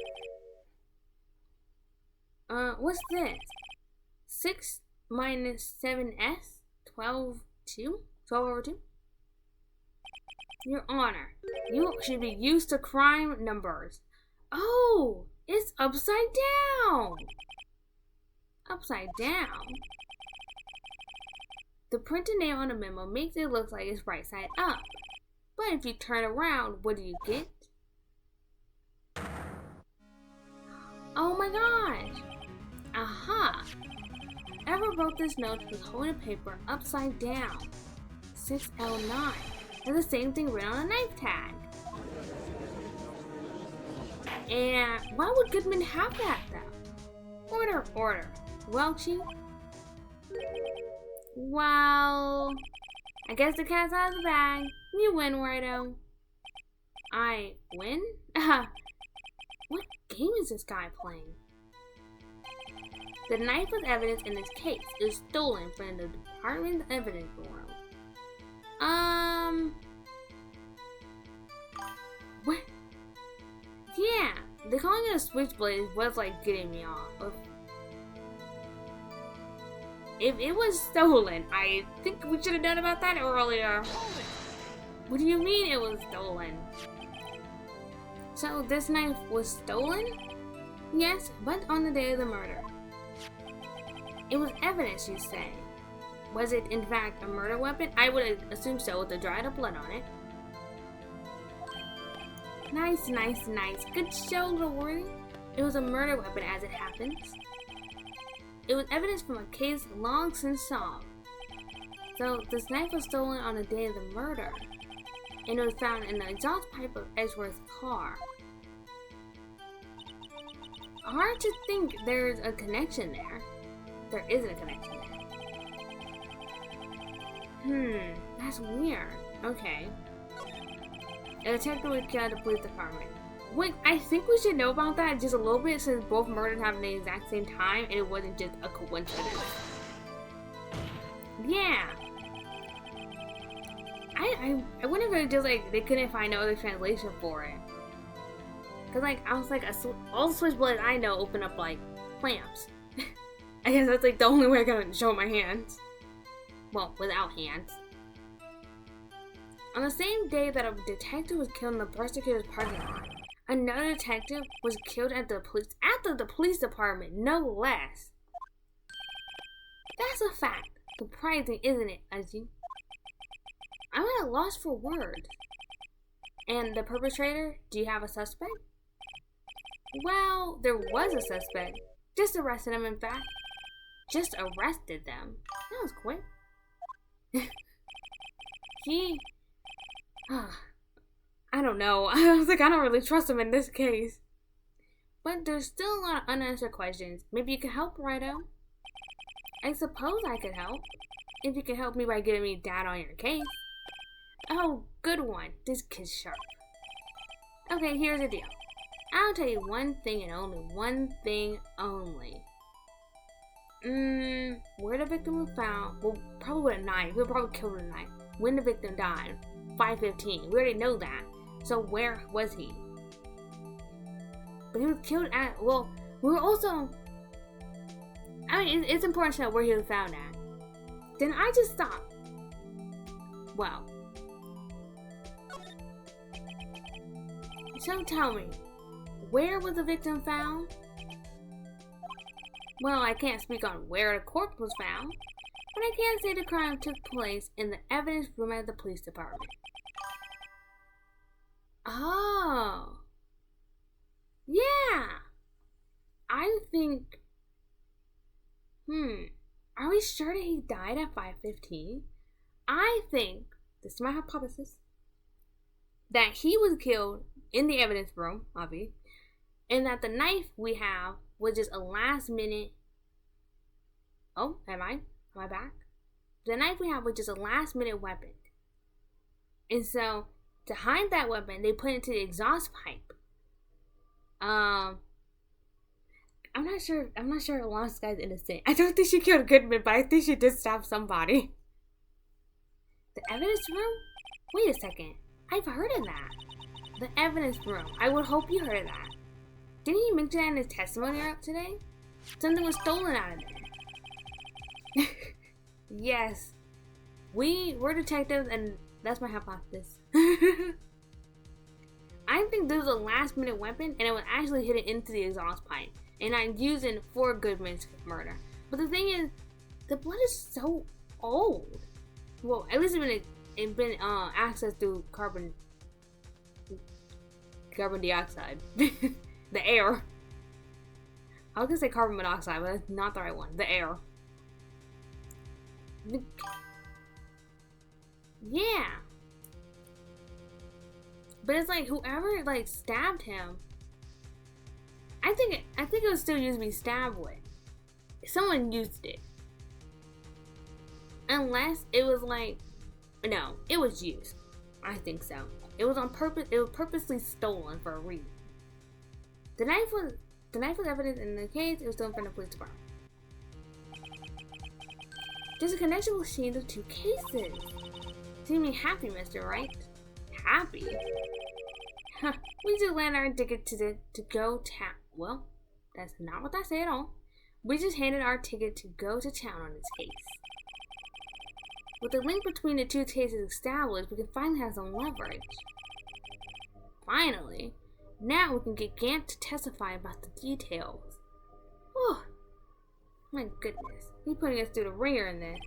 What's this? 6 minus 7s? 12 over 2? Your Honor, you should be used to crime numbers. Oh, it's upside down. Upside down? The printed name on the memo makes it look like it's right side up. But if you turn around, what do you get? Oh my gosh! Aha! Ever wrote this note with holding paper upside down? 6L9. That's the same thing written on a knife tag. And why would Goodman have that though? Order. Well, Chief? Well, I guess the cat's out of the bag. You win, Righto. I win? What game is this guy playing? The knife was evidence in this case. It was stolen from the department's evidence room. What? Yeah, the calling it a switchblade was like getting me off. If it was stolen, I think we should have known about that earlier. What do you mean it was stolen? So this knife was stolen? Yes, but on the day of the murder. It was evidence, you say. Was it in fact a murder weapon? I would assume so, with the dried up blood on it. Nice, nice, nice. Good show, little warrior. It was a murder weapon as it happens. It was evidence from a case long since solved. So this knife was stolen on the day of the murder. And it was found in the exhaust pipe of Edgeworth's car. Hard to think there's a connection there. There isn't a connection there. That's weird. Okay. A detective was killed at the police department. Wait, I think we should know about that just a little bit since both murders happened at the exact same time and it wasn't just a coincidence. Yeah. I wonder if it was just like they couldn't find no other translation for it. Cause like I was like all the switchblades I know open up like clamps. I guess that's like the only way I can show my hands. Well, without hands. On the same day that a detective was killed in the prosecutor's parking lot, another detective was killed at the police department, no less. That's a fact. Surprising, isn't it, Ajin? I'm at a loss for words. And the perpetrator? Do you have a suspect? Well, there was a suspect. Just arrested him, in fact. Just arrested them. That was quick. I don't know. I was like, I don't really trust him in this case. But there's still a lot of unanswered questions. Maybe you can help, Righto? I suppose I could help. If you can help me by giving me data on your case. Oh, good one. This kid's sharp. Okay, here's the deal. I'll tell you one thing and only one thing only. Where the victim was found, well, probably with a knife. We'll probably killed with a knife. When the victim died, 5:15. We already know that. So where was he? But he was killed at, well, we were also, I mean, it's important to know where he was found at. Then I just stopped. Well. So tell me, where was the victim found? Well, I can't speak on where the corpse was found, but I can say the crime took place in the evidence room at the police department. Oh. Yeah. I think, are we sure that he died at 5:15? I think, this is my hypothesis, that he was killed in the evidence room, obviously, and that the knife we have was just a last minute. Oh, am I back? The knife we have was just a last minute weapon. And so, to hide that weapon, they put it into the exhaust pipe. I'm not sure Alon's guy's innocent. I don't think she killed Goodman, but I think she did stab somebody. The evidence room? Wait a second. I've heard of that. The evidence room. I would hope you heard of that. Didn't he mention that in his testimony today? Something was stolen out of there. Yes. We're detectives, and that's my hypothesis. I think this was a last minute weapon, and it was actually hidden into the exhaust pipe. And I'm using for Goodman's murder. But the thing is, the blood is so old. Well, at least it's been accessed through carbon dioxide. The air. I was gonna say carbon monoxide, but that's not the right one. The air. Yeah. But it's like whoever like stabbed him. I think it was still used to be stabbed with. Someone used it. Unless it was like, no, it was used. I think so. It was on purpose. It was purposely stolen for a reason. The knife was evidence in the case. It was stolen from the police department. There's a connection between the two cases. Seem me happy, Mr. Wright. Happy? Huh. We just landed our ticket to go town. Well, that's not what I say at all. We just handed our ticket to go to town on this case. With the link between the two cases established, we can finally have some leverage. Finally! Now we can get Gant to testify about the details. Whew. My goodness. He's putting us through the ringer in this.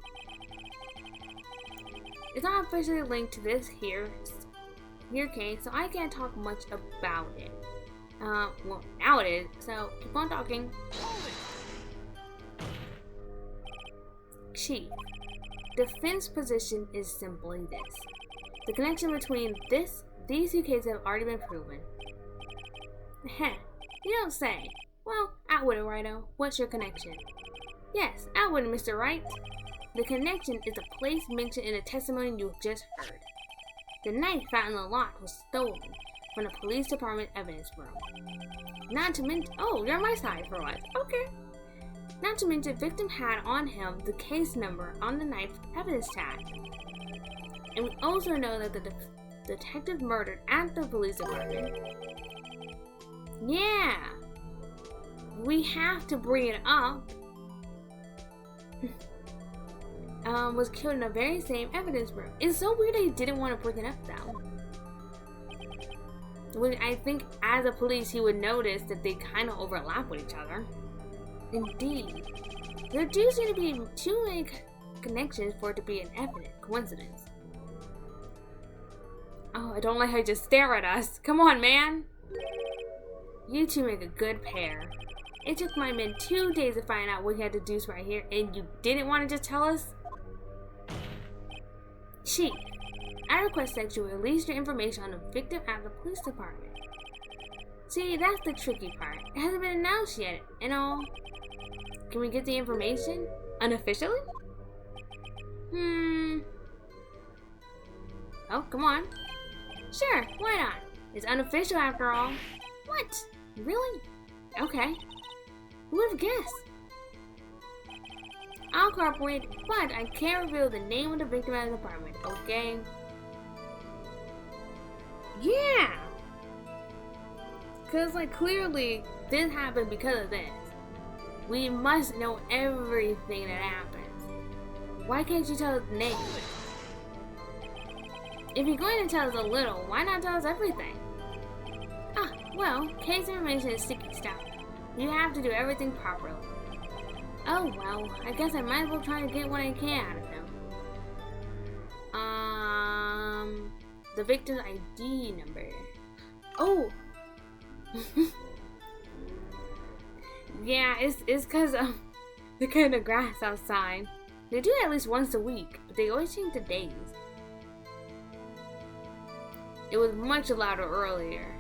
It's not officially linked to this here case, so I can't talk much about it. Well, now it is, so keep on talking. Chief, defense position is simply this. The connection between these two cases have already been proven. Heh, you don't say. Well, outwit it, Righto. What's your connection? Yes, outwit it, Mr. Wright. The connection is a place mentioned in the testimony you've just heard. The knife found in the lot was stolen from the police department evidence room. Not to mention, oh, you're on my side for once. Okay. Not to mention, the victim had on him the case number on the knife's evidence tag. And we also know that the detective murdered at the police department. Yeah. We have to bring it up. Was killed in the very same evidence room. It's so weird they didn't want to bring it up though. Which I think as a police he would notice that they kind of overlap with each other. Indeed. There do seem to be too many connections for it to be an evident coincidence. Oh, I don't like how you just stare at us. Come on, man. You two make a good pair. It took my men 2 days to find out what he had to do right here, and you didn't want to just tell us? Chief, I request that you release your information on the victim at the police department. See, that's the tricky part. It hasn't been announced yet, and all. Can we get the information? Unofficially? Oh, come on. Sure, why not? It's unofficial after all. What? Really? Okay. Who would have guessed? I'll cooperate, but I can't reveal the name of the victim at the department, okay? Yeah! Cause like clearly this happened because of this. We must know everything that happens. Why can't you tell us the name? If you're going to tell us a little, why not tell us everything? Ah, well, case information is sticky stuff. You have to do everything properly. Oh well, I guess I might as well try to get what I can out of him. The victim's ID number. Oh! Yeah, it's cause of the kind of grass outside. They do it at least once a week, but they always change the days. It was much louder earlier.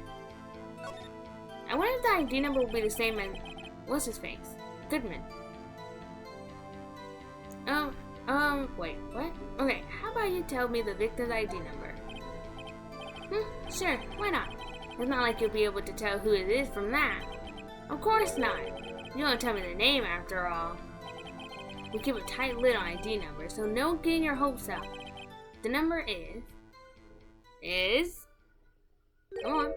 I wonder if the ID number will be the same as what's his face? Goodman. Wait, what? Okay, how about you tell me the victim's ID number? Sure, why not? It's not like you'll be able to tell who it is from that. Of course not. You don't tell me the name after all. We keep a tight lid on ID numbers, so no getting your hopes up. The number is come on,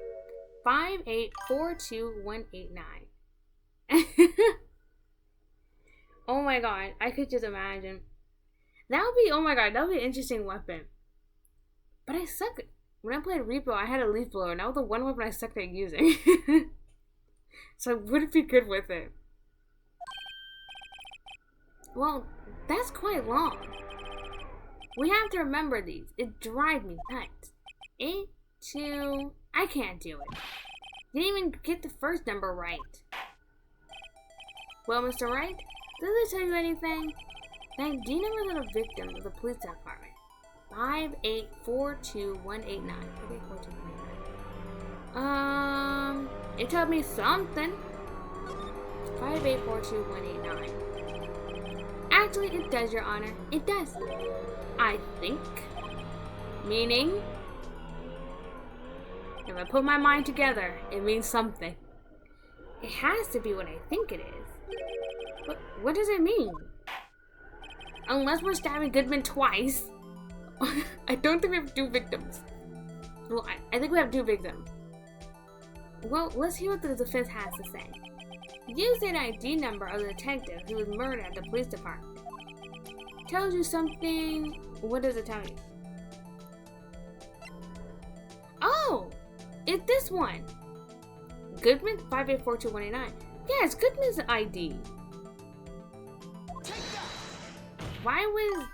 5842189. Oh my god, I could just imagine. That would be, oh my god, that would be an interesting weapon. But I suck. When I played Repo, I had a leaf blower, and that was the one weapon I sucked at using. So I wouldn't be good with it. Well, that's quite long. We have to remember these. It drives me nuts. 8, 2... I can't do it. Didn't even get the first number right. Well, Mr. Wright, does it tell you anything? The ID number of the victim of the police department. 5842189. Okay, 42189. It told me something. 5842189. Actually, it does, Your Honor. It does. I think. Meaning, if I put my mind together, it means something. It has to be what I think it is. What does it mean? Unless we're stabbing Goodman twice. I don't think we have 2 victims. Well, I think we have 2 victims. Well, let's hear what the defense has to say. You say the ID number of the detective who was murdered at the police department. Tells you something. What does it tell you? Oh! It's this one! Goodman 5842189. Yeah, it's Goodman's ID. Why was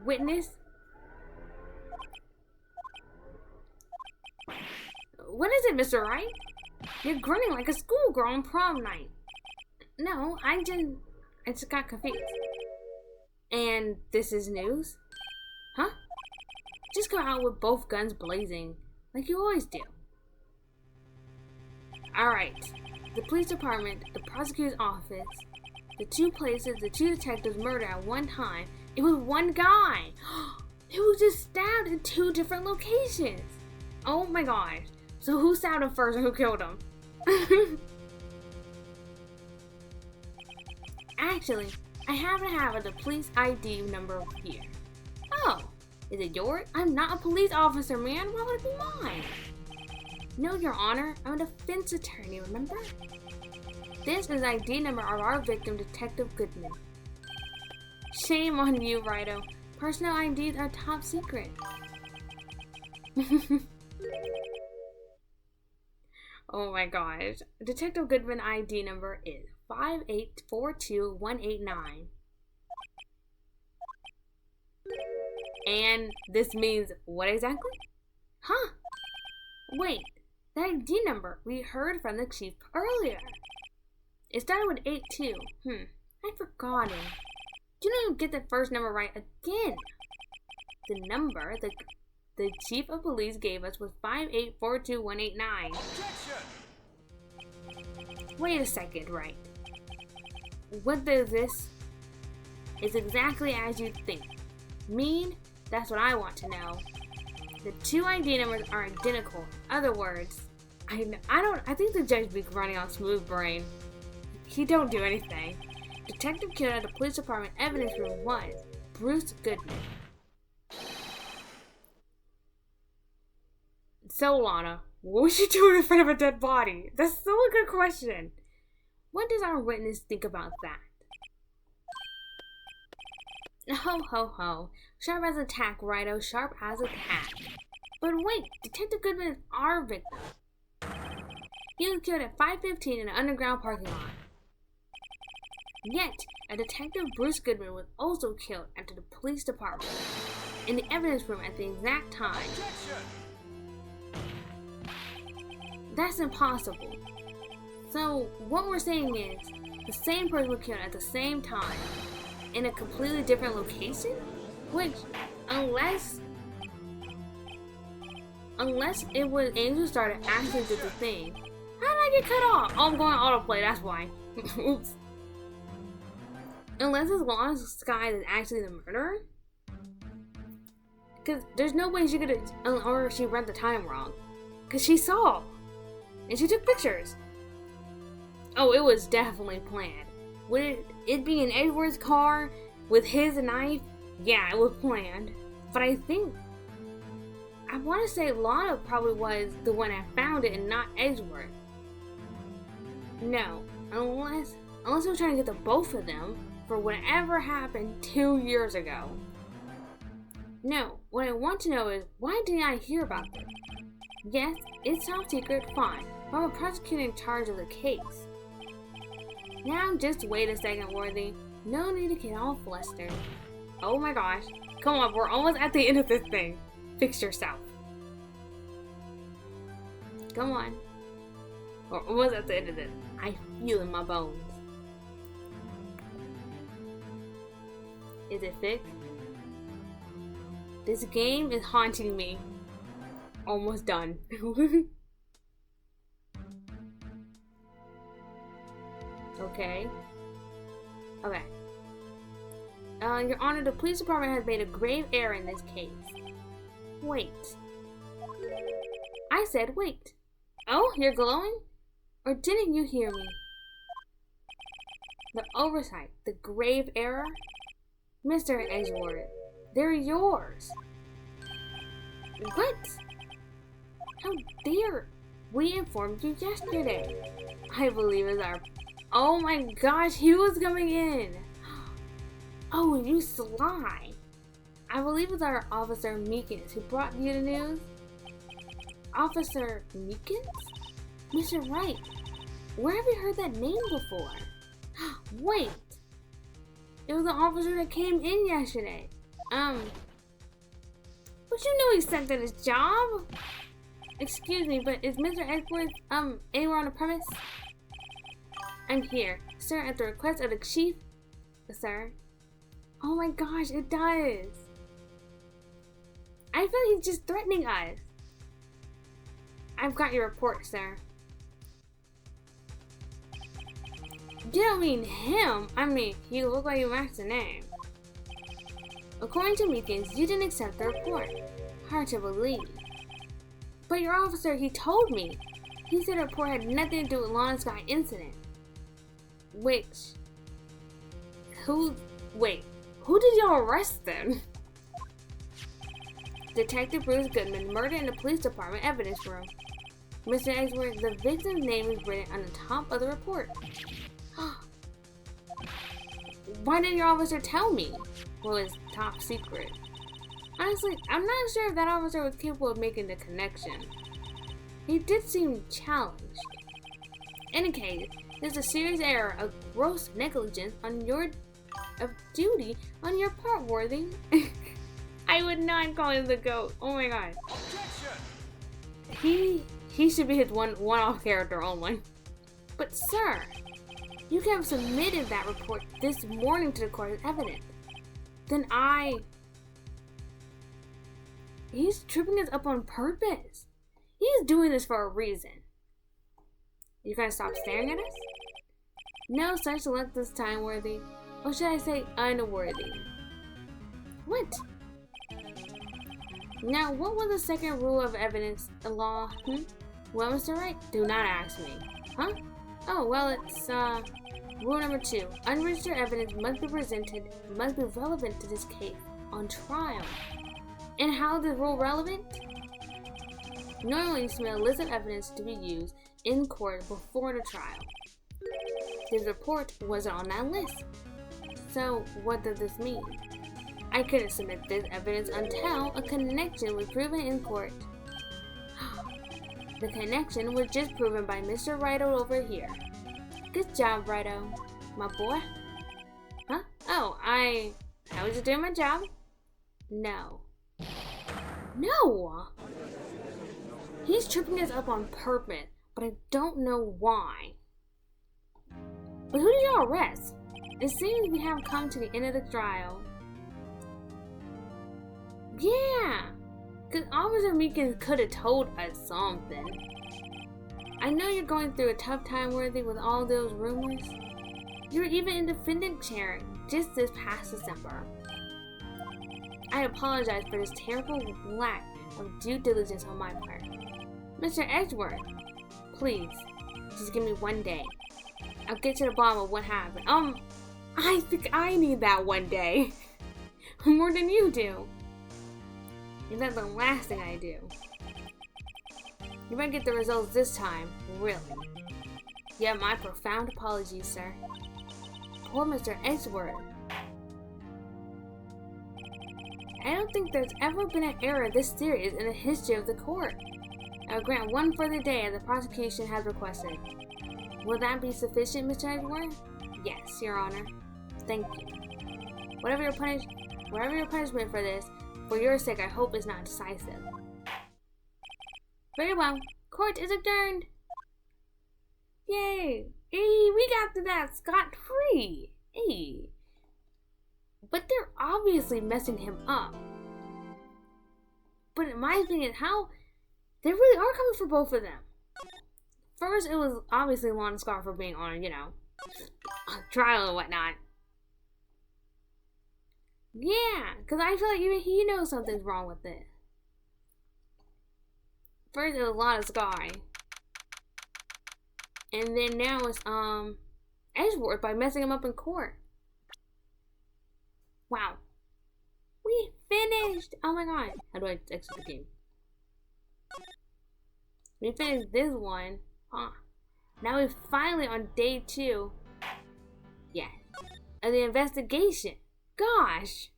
witness? What is it, Mr. Wright? You're grinning like a schoolgirl on prom night. No, I just got confused. And this is news? Huh? Just go out with both guns blazing, like you always do. Alright, the police department, the prosecutor's office, the 2 places, the 2 detectives murdered at one time. It was one guy who was just stabbed in 2 different locations. Oh my gosh. So who stabbed him first and who killed him? Actually, I happen to have the police ID number here. Oh, is it yours? I'm not a police officer, man. Why would it be mine? No, Your Honor. I'm a defense attorney, remember? This is the ID number of our victim, Detective Goodman. Shame on you, Righto. Personal IDs are top secret. Oh my gosh. Detective Goodman ID number is 5842189. And this means what exactly? Huh? Wait, the ID number we heard from the chief earlier. It started with 82. I forgot it. You don't even get the first number right again. The number the chief of police gave us was 5842189. Wait a second, Wright. What does this is exactly as you think mean? That's what I want to know. The 2 ID numbers are identical. Other words, I think the judge be running on smooth brain. He don't do anything. Detective killed at the police department evidence room was Bruce Goodman. So, Lana, what was she doing in front of a dead body? That's still a good question. What does our witness think about that? Ho ho ho. Sharp as a tack, Righto. Sharp as a tack. But wait, Detective Goodman is our victim. He was killed at 5:15 in an underground parking lot. Yet, a detective, Bruce Goodman, was also killed at the police department in the evidence room at the exact time. That's impossible. So, what we're saying is, the same person was killed at the same time, in a completely different location? Which, unless it was Angel started actually did the thing. How did I get cut off? Oh, I'm going autoplay, that's why. Oops. Unless it's Lana Sky that's actually the murderer? Because there's no way she could have, or she read the time wrong. Because she saw. And she took pictures. Oh, it was definitely planned. Would it be in Edward's car with his knife? Yeah, it was planned. But I want to say Lana probably was the one that found it and not Edward. No, unless I was trying to get the both of them for whatever happened 2 years ago. No, what I want to know is, why didn't I hear about this? Yes, it's top secret, fine, but I'm a prosecutor in charge of the case. Now just wait a second, Worthy. No need to get all flustered. Oh my gosh, come on, we're almost at the end of this thing. Fix yourself. Come on. We're almost at the end of this. I feel in my bones. Is it fixed? This game is haunting me. Almost done. Okay. Okay. Your Honor, the police department has made a grave error in this case. Wait. I said wait. Oh, you're glowing? Or didn't you hear me? The oversight, the grave error. Mr. Edgeworth, they're yours. What? How dare we informed you yesterday? I believe it's our... Oh my gosh, he was coming in. Oh, you sly. I believe it's our Officer Meekins who brought you the news. Officer Meekins? Mr. Wright, where have you heard that name before? Wait. It was the officer that came in yesterday. But you know he sucked at his job. Excuse me, but is Mr. Edgeworth, anywhere on the premise? I'm here, sir, at the request of the chief. Sir? Oh my gosh, it does. I feel he's just threatening us. I've got your report, sir. You don't mean him. I mean, you look like you match the name. According to Meekins, you didn't accept the report. Hard to believe. But your officer, he told me. He said the report had nothing to do with Lawn Sky incident. Wait, who did y'all arrest then? Detective Bruce Goodman, murder in the police department evidence room. Mr. Edgeworth, the victim's name is written on the top of the report. Why didn't your officer tell me? Well, it's top secret. Honestly, I'm not sure if that officer was capable of making the connection. He did seem challenged. In any case, there's a serious error of gross negligence on your duty on your part, Worthy. I would not call him the GOAT. Oh my god. He should be his one-off character only. But sir, you could have submitted that report this morning to the court as evidence. Then he's tripping us up on purpose. He's doing this for a reason. You gonna stop staring at us? No such luck this time, Worthy. Or should I say unworthy? What? Now, what was the second rule of evidence law? Well, Mr. Wright, do not ask me. Huh? Oh, well, it's, rule number 2. Unregistered evidence must be relevant to this case on trial. And how is this rule relevant? Normally, you submit a list of evidence to be used in court before the trial. This report wasn't on that list. So, what does this mean? I couldn't submit this evidence until a connection was proven in court. The connection was just proven by Mr. Wright over here. Good job, Wright-o, my boy. Huh? Oh, I was just doing my job? No. No! He's tripping us up on purpose, but I don't know why. But who did y'all arrest? It seems we have come to the end of the trial. Yeah, because Officer Meekins could have told us something. I know you're going through a tough time, Worthy, with all those rumors. You were even in defendant chair just this past December. I apologize for this terrible lack of due diligence on my part. Mr. Edgeworth, please, just give me one day. I'll get to the bottom of what happened. I think I need that one day. More than you do. And that's the last thing I do. You better get the results this time, really. Yeah, my profound apologies, sir. Poor Mr. Edgeworth. I don't think there's ever been an error this serious in the history of the court. I'll grant one further day as the prosecution has requested. Will that be sufficient, Mr. Edgeworth? Yes, Your Honor. Thank you. Whatever your punishment for this, for your sake, I hope is not decisive. Very well. Court is adjourned. Yay! Hey, we got to that scot-free. Hey. But they're obviously messing him up. But in my opinion, how they really are coming for both of them. First, it was obviously Lon Scar for being on, trial and whatnot. Yeah, because I feel like even he knows something's wrong with this. First, it was Lon Scar. And then now it's, Edgeworth by messing him up in court. Wow. We finished! Oh my god. How do I exit the game? We finished this one. Huh. Now we're finally on day 2. Yeah. Of the investigation. Gosh.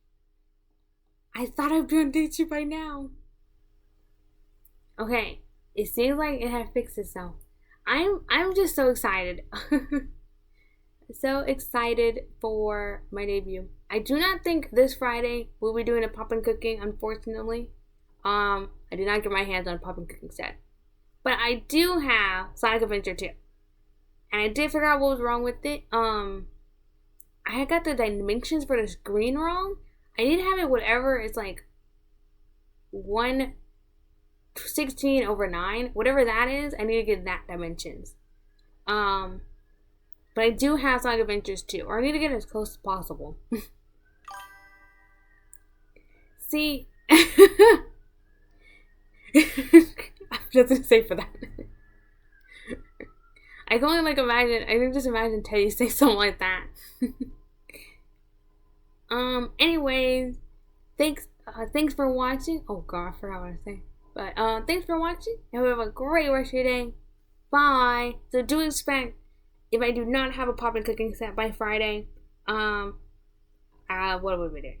I thought I'd be on day 2 by now. Okay. It seems like it had fixed itself. I'm just so excited. So excited for my debut. I do not think this Friday we'll be doing a pop and cooking, unfortunately. I did not get my hands on a pop and cooking set. But I do have Sonic Adventure 2. And I did figure out what was wrong with it. I had got the dimensions for the screen wrong. I need to have it whatever it's like 1/16/9. Whatever that is, I need to get that dimensions. But I do have Sonic Adventures 2. Or I need to get it as close as possible. See, I'm just gonna say for that. I can only imagine. I can just imagine Teddy saying something like that. Anyways, thanks for watching. Oh god, I forgot what I was saying. But thanks for watching. I hope you have a great rest of your day. Bye. So do expect, if I do not have a pop and cooking set by Friday, what would we do?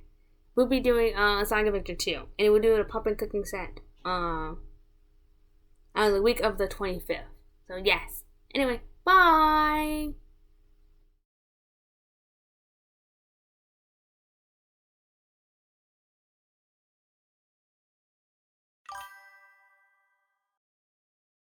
We'll be doing Sonic Adventure 2, and we'll do a pop and cooking set on the week of the 25th. So yes. Anyway, bye.